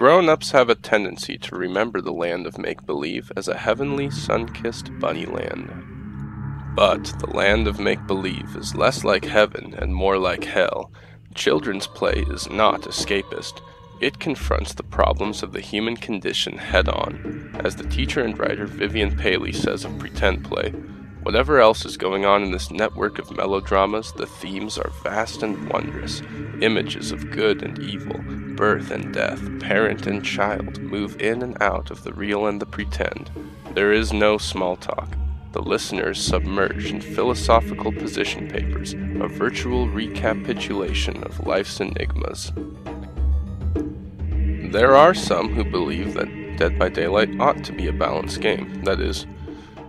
Grown-ups have a tendency to remember the land of make-believe as a heavenly, sun-kissed bunny land. But the land of make-believe is less like heaven and more like hell. Children's play is not escapist. It confronts the problems of the human condition head-on. As the teacher and writer Vivian Paley says of pretend play, whatever else is going on in this network of melodramas, the themes are vast and wondrous. Images of good and evil, birth and death, parent and child move in and out of the real and the pretend. There is no small talk. The listener is submerged in philosophical position papers, a virtual recapitulation of life's enigmas. There are some who believe that Dead by Daylight ought to be a balanced game. That is,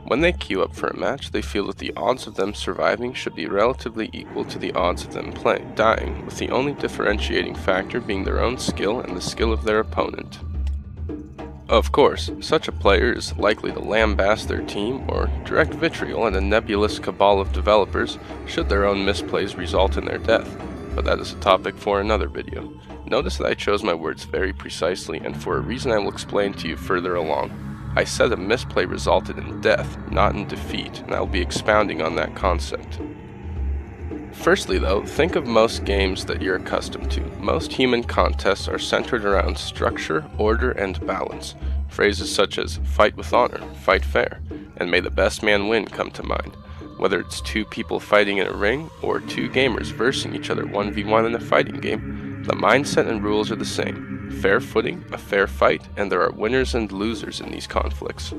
when they queue up for a match, they feel that the odds of them surviving should be relatively equal to the odds of them dying, with the only differentiating factor being their own skill and the skill of their opponent. Of course, such a player is likely to lambaste their team or direct vitriol at a nebulous cabal of developers should their own misplays result in their death, but that is a topic for another video. Notice that I chose my words very precisely, and for a reason I will explain to you further along. I said a misplay resulted in death, not in defeat, and I will be expounding on that concept. Firstly though, think of most games that you're accustomed to. Most human contests are centered around structure, order, and balance. Phrases such as fight with honor, fight fair, and may the best man win come to mind. Whether it's two people fighting in a ring, or two gamers versing each other 1v1 in a fighting game, the mindset and rules are the same. Fair footing, a fair fight, and there are winners and losers in these conflicts.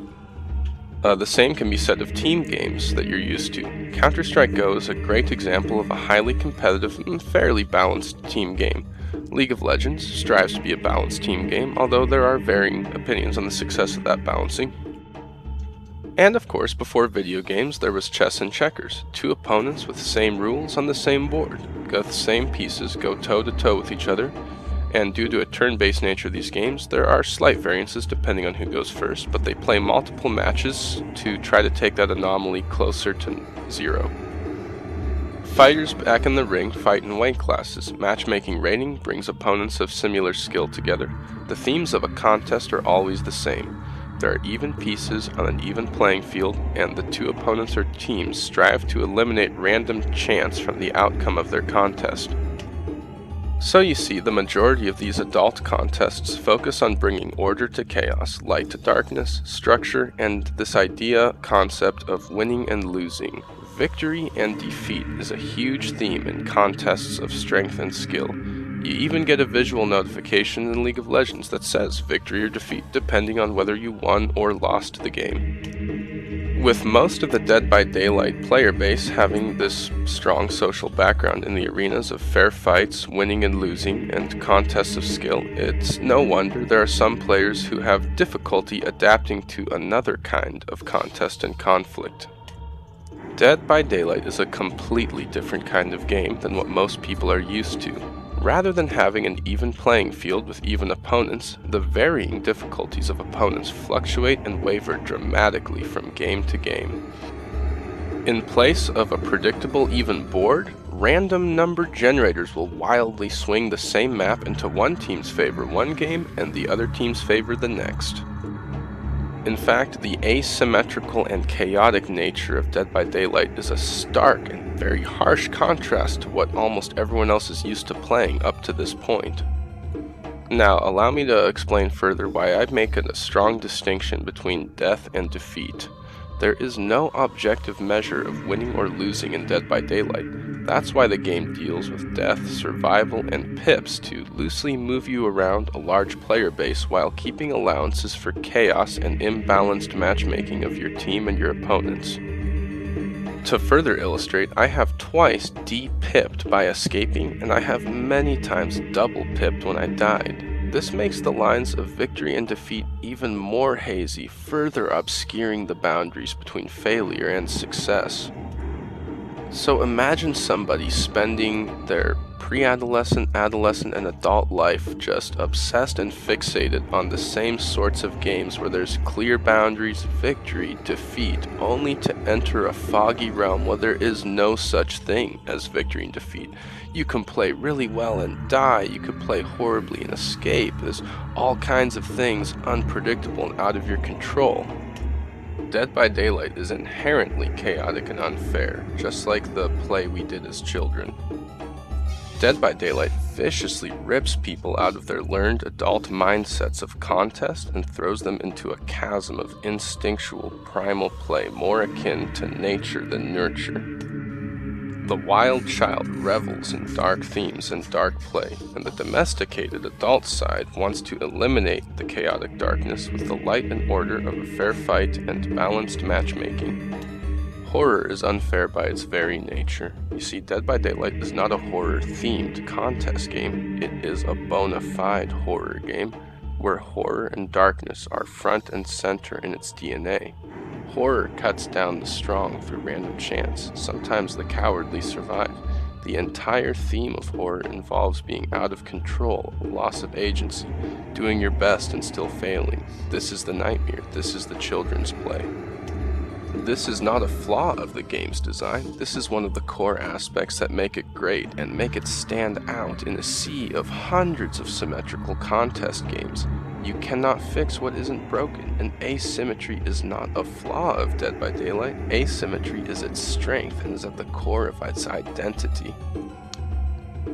The same can be said of team games that you're used to. Counter-Strike Go is a great example of a highly competitive and fairly balanced team game. League of Legends strives to be a balanced team game, although there are varying opinions on the success of that balancing. And of course, before video games, there was chess and checkers. Two opponents with the same rules on the same board. The same pieces go toe-to-toe with each other, and due to a turn-based nature of these games, there are slight variances depending on who goes first, but they play multiple matches to try to take that anomaly closer to zero. Fighters back in the ring fight in weight classes. Matchmaking rating brings opponents of similar skill together. The themes of a contest are always the same. There are even pieces on an even playing field, and the two opponents or teams strive to eliminate random chance from the outcome of their contest. So you see, the majority of these adult contests focus on bringing order to chaos, light to darkness, structure, and this concept of winning and losing. Victory and defeat is a huge theme in contests of strength and skill. You even get a visual notification in League of Legends that says victory or defeat depending on whether you won or lost the game. With most of the Dead by Daylight player base having this strong social background in the arenas of fair fights, winning and losing, and contests of skill, it's no wonder there are some players who have difficulty adapting to another kind of contest and conflict. Dead by Daylight is a completely different kind of game than what most people are used to. Rather than having an even playing field with even opponents, the varying difficulties of opponents fluctuate and waver dramatically from game to game. In place of a predictable even board, random number generators will wildly swing the same map into one team's favor one game and the other team's favor the next. In fact, the asymmetrical and chaotic nature of Dead by Daylight is a stark and very harsh contrast to what almost everyone else is used to playing up to this point. Now, allow me to explain further why I make a strong distinction between death and defeat. There is no objective measure of winning or losing in Dead by Daylight. That's why the game deals with death, survival, and pips to loosely move you around a large player base while keeping allowances for chaos and imbalanced matchmaking of your team and your opponents. To further illustrate, I have twice de-pipped by escaping, and I have many times double-pipped when I died. This makes the lines of victory and defeat even more hazy, further obscuring the boundaries between failure and success. So imagine somebody spending their pre-adolescent, adolescent, and adult life just obsessed and fixated on the same sorts of games where there's clear boundaries, victory, defeat, only to enter a foggy realm where there is no such thing as victory and defeat. You can play really well and die, you could play horribly and escape. There's all kinds of things unpredictable and out of your control. Dead by Daylight is inherently chaotic and unfair, just like the play we did as children. Dead by Daylight viciously rips people out of their learned adult mindsets of contest and throws them into a chasm of instinctual primal play more akin to nature than nurture. The wild child revels in dark themes and dark play, and the domesticated adult side wants to eliminate the chaotic darkness with the light and order of a fair fight and balanced matchmaking. Horror is unfair by its very nature. You see, Dead by Daylight is not a horror-themed contest game. It is a bona fide horror game, where horror and darkness are front and center in its DNA. Horror cuts down the strong through random chance. Sometimes the cowardly survive. The entire theme of horror involves being out of control, loss of agency, doing your best and still failing. This is the nightmare. This is the children's play. This is not a flaw of the game's design. This is one of the core aspects that make it great and make it stand out in a sea of hundreds of symmetrical contest games. You cannot fix what isn't broken, and asymmetry is not a flaw of Dead by Daylight. Asymmetry is its strength and is at the core of its identity.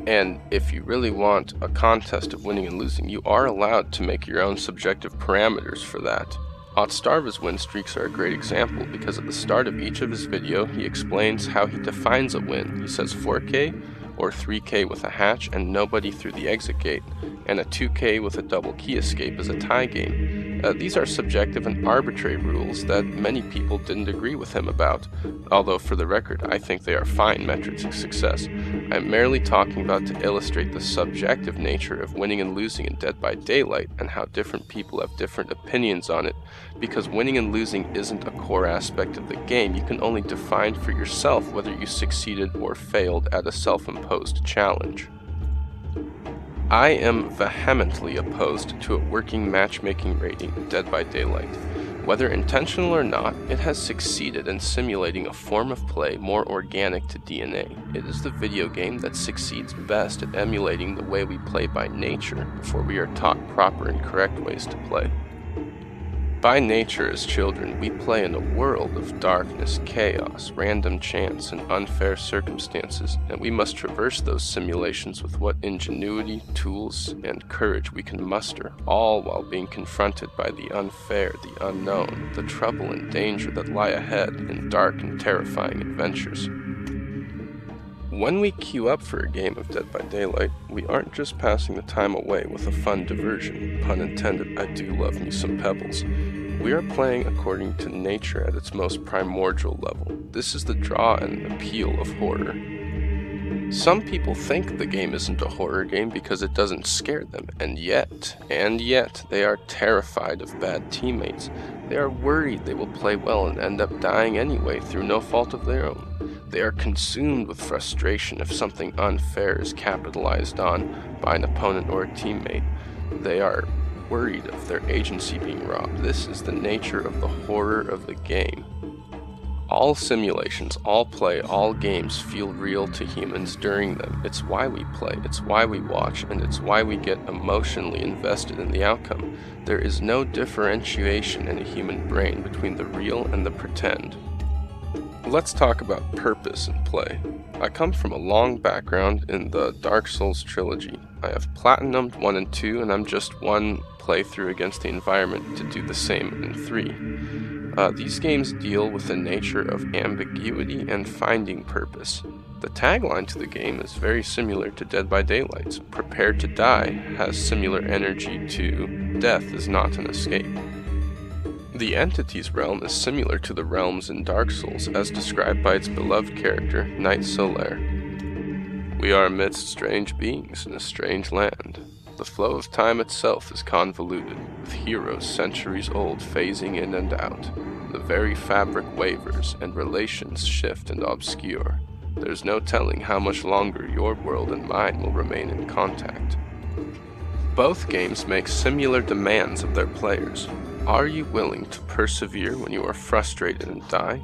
And if you really want a contest of winning and losing, you are allowed to make your own subjective parameters for that. Otstarva's win streaks are a great example because at the start of each of his video he explains how he defines a win. He says 4K or 3K with a hatch and nobody through the exit gate, and a 2K with a double key escape is a tie game. These are subjective and arbitrary rules that many people didn't agree with him about, although for the record I think they are fine metrics of success. I'm merely talking about to illustrate the subjective nature of winning and losing in Dead by Daylight and how different people have different opinions on it, because winning and losing isn't a core aspect of the game. You can only define for yourself whether you succeeded or failed at a self-imposed challenge. I am vehemently opposed to a working matchmaking rating in Dead by Daylight. Whether intentional or not, it has succeeded in simulating a form of play more organic to DNA. It is the video game that succeeds best at emulating the way we play by nature before we are taught proper and correct ways to play. By nature, as children, we play in a world of darkness, chaos, random chance, and unfair circumstances, and we must traverse those simulations with what ingenuity, tools, and courage we can muster, all while being confronted by the unfair, the unknown, the trouble and danger that lie ahead in dark and terrifying adventures. When we queue up for a game of Dead by Daylight, we aren't just passing the time away with a fun diversion. Pun intended, I do love me some pebbles. We are playing according to nature at its most primordial level. This is the draw and appeal of horror. Some people think the game isn't a horror game because it doesn't scare them, and yet, they are terrified of bad teammates. They are worried they will play well and end up dying anyway through no fault of their own. They are consumed with frustration if something unfair is capitalized on by an opponent or a teammate. They are worried of their agency being robbed. This is the nature of the horror of the game. All simulations, all play, all games feel real to humans during them. It's why we play, it's why we watch, and it's why we get emotionally invested in the outcome. There is no differentiation in a human brain between the real and the pretend. Let's talk about purpose in play. I come from a long background in the Dark Souls trilogy. I have platinumed 1 and 2, and I'm just one playthrough against the environment to do the same in 3. These games deal with the nature of ambiguity and finding purpose. The tagline to the game is very similar to Dead by Daylight's. Prepare to die has similar energy to death is not an escape. The entity's realm is similar to the realms in Dark Souls as described by its beloved character, Knight Solaire. We are amidst strange beings in a strange land. The flow of time itself is convoluted, with heroes centuries old phasing in and out. The very fabric wavers, and relations shift and obscure. There's no telling how much longer your world and mine will remain in contact. Both games make similar demands of their players. Are you willing to persevere when you are frustrated and die?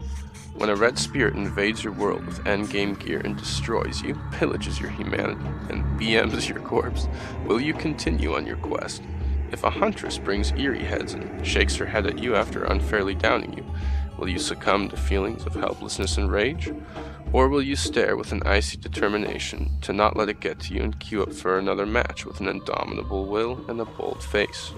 When a red spirit invades your world with endgame gear and destroys you, pillages your humanity, and BMs your corpse, will you continue on your quest? If a huntress brings eerie heads and shakes her head at you after unfairly downing you, will you succumb to feelings of helplessness and rage? Or will you stare with an icy determination to not let it get to you and queue up for another match with an indomitable will and a bold face?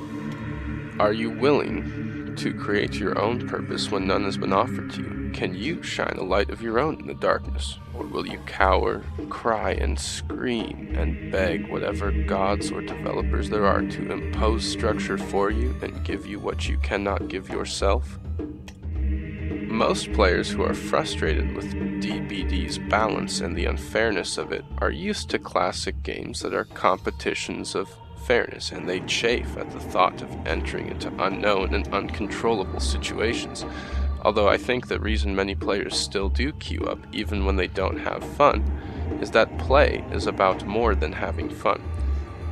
Are you willing to create your own purpose when none has been offered to you? Can you shine a light of your own in the darkness? Or will you cower, cry, and scream and beg whatever gods or developers there are to impose structure for you and give you what you cannot give yourself? Most players who are frustrated with DBD's balance and the unfairness of it are used to classic games that are competitions of fairness, and they chafe at the thought of entering into unknown and uncontrollable situations. Although I think the reason many players still do queue up even when they don't have fun is that play is about more than having fun.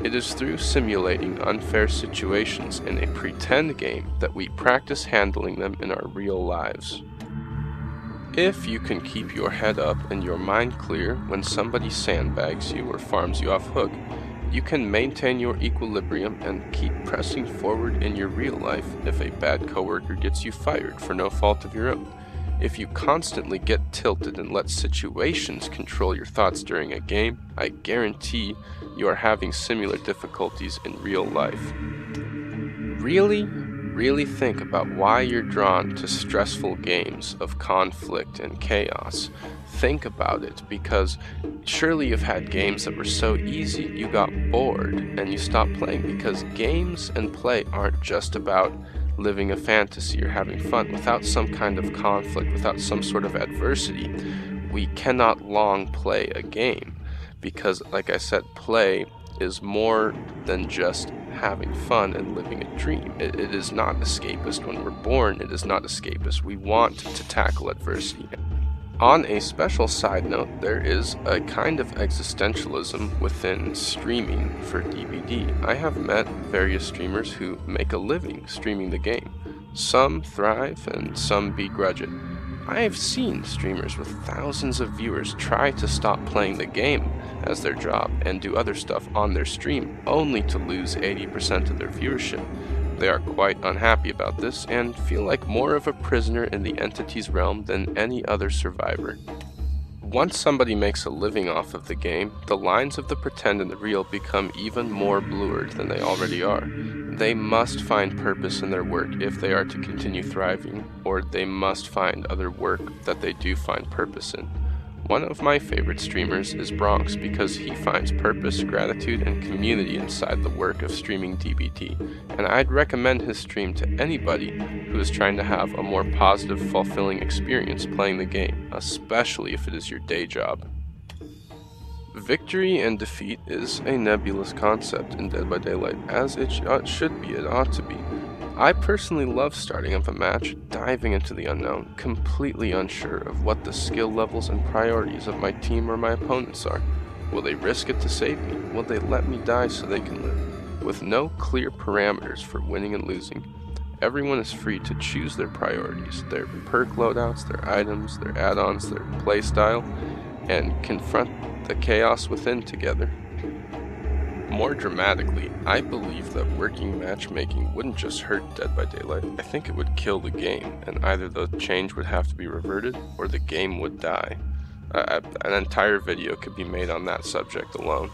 It is through simulating unfair situations in a pretend game that we practice handling them in our real lives. If you can keep your head up and your mind clear when somebody sandbags you or farms you off hook, you can maintain your equilibrium and keep pressing forward in your real life if a bad coworker gets you fired for no fault of your own. If you constantly get tilted and let situations control your thoughts during a game, I guarantee you are having similar difficulties in real life. Really think about why you're drawn to stressful games of conflict and chaos. Think about it, because surely you've had games that were so easy you got bored and you stopped playing, because games and play aren't just about living a fantasy or having fun. Without some kind of conflict, without some sort of adversity, we cannot long play a game, because like I said, play is more than just having fun and living a dream. It is not escapist. When we're born, it is not escapist. We want to tackle adversity. On a special side note, there is a kind of existentialism within streaming for DBD. I have met various streamers who make a living streaming the game. Some thrive and some begrudge it. I have seen streamers with thousands of viewers try to stop playing the game as their job and do other stuff on their stream, only to lose 80% of their viewership. They are quite unhappy about this and feel like more of a prisoner in the entity's realm than any other survivor. Once somebody makes a living off of the game, the lines of the pretend and the real become even more blurred than they already are. They must find purpose in their work if they are to continue thriving, or they must find other work that they do find purpose in. One of my favorite streamers is Bronx because he finds purpose, gratitude, and community inside the work of streaming DBT, and I'd recommend his stream to anybody who is trying to have a more positive, fulfilling experience playing the game, especially if it is your day job. Victory and defeat is a nebulous concept in Dead by Daylight, as it should be, it ought to be. I personally love starting up a match, diving into the unknown, completely unsure of what the skill levels and priorities of my team or my opponents are. Will they risk it to save me? Will they let me die so they can live? With no clear parameters for winning and losing, everyone is free to choose their priorities, their perk loadouts, their items, their add-ons, their playstyle, and confront the chaos within together. More dramatically, I believe that working matchmaking wouldn't just hurt Dead by Daylight. I think it would kill the game, and either the change would have to be reverted or the game would die. An entire video could be made on that subject alone.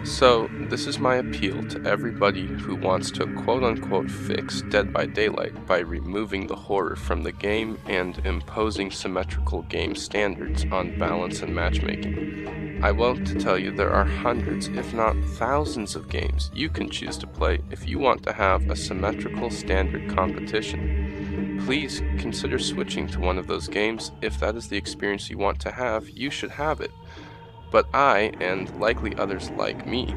So, this is my appeal to everybody who wants to quote-unquote fix Dead by Daylight by removing the horror from the game and imposing symmetrical game standards on balance and matchmaking. I want to tell you there are hundreds, if not thousands of games you can choose to play if you want to have a symmetrical standard competition. Please consider switching to one of those games. If that is the experience you want to have, you should have it. But I, and likely others like me,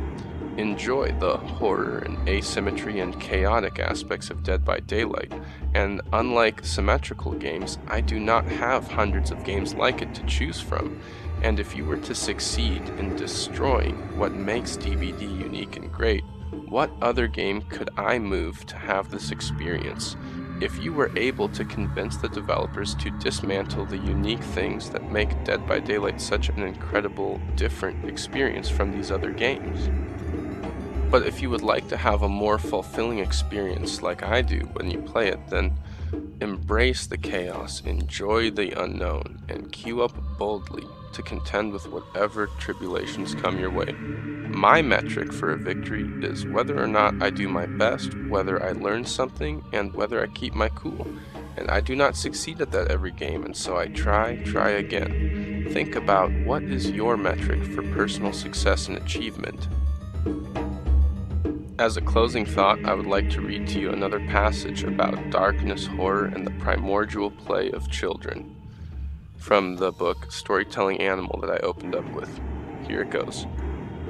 enjoy the horror and asymmetry and chaotic aspects of Dead by Daylight, and unlike symmetrical games, I do not have hundreds of games like it to choose from. And if you were to succeed in destroying what makes DBD unique and great, what other game could I move to have this experience? If you were able to convince the developers to dismantle the unique things that make Dead by Daylight such an incredible, different experience from these other games. But if you would like to have a more fulfilling experience like I do when you play it, then embrace the chaos, enjoy the unknown, and queue up boldly to contend with whatever tribulations come your way. My metric for a victory is whether or not I do my best, whether I learn something, and whether I keep my cool. And I do not succeed at that every game, and so I try again. Think about what is your metric for personal success and achievement. As a closing thought, I would like to read to you another passage about darkness, horror, and the primordial play of children from the book Storytelling Animal that I opened up with. Here it goes.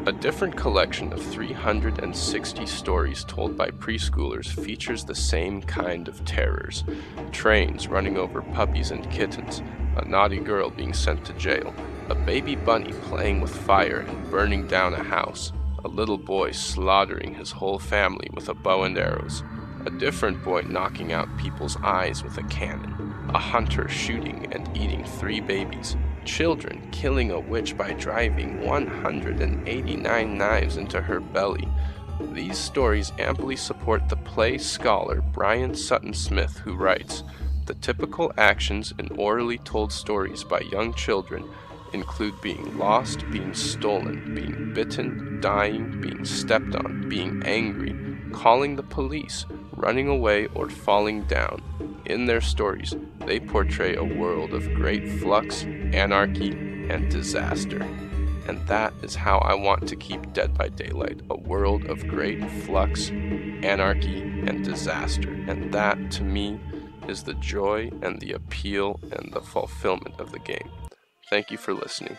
A different collection of 360 stories told by preschoolers features the same kind of terrors. Trains running over puppies and kittens, a naughty girl being sent to jail, a baby bunny playing with fire and burning down a house, a little boy slaughtering his whole family with a bow and arrows, a different boy knocking out people's eyes with a cannon, a hunter shooting and eating 3 babies, children killing a witch by driving 189 knives into her belly. These stories amply support the play scholar Brian Sutton Smith, who writes, "The typical actions in orally told stories by young children include being lost, being stolen, being bitten, dying, being stepped on, being angry, calling the police, running away, or falling down. In their stories, they portray a world of great flux, anarchy, and disaster." And that is how I want to keep Dead by Daylight, a world of great flux, anarchy, and disaster. And that, to me, is the joy and the appeal and the fulfillment of the game. Thank you for listening.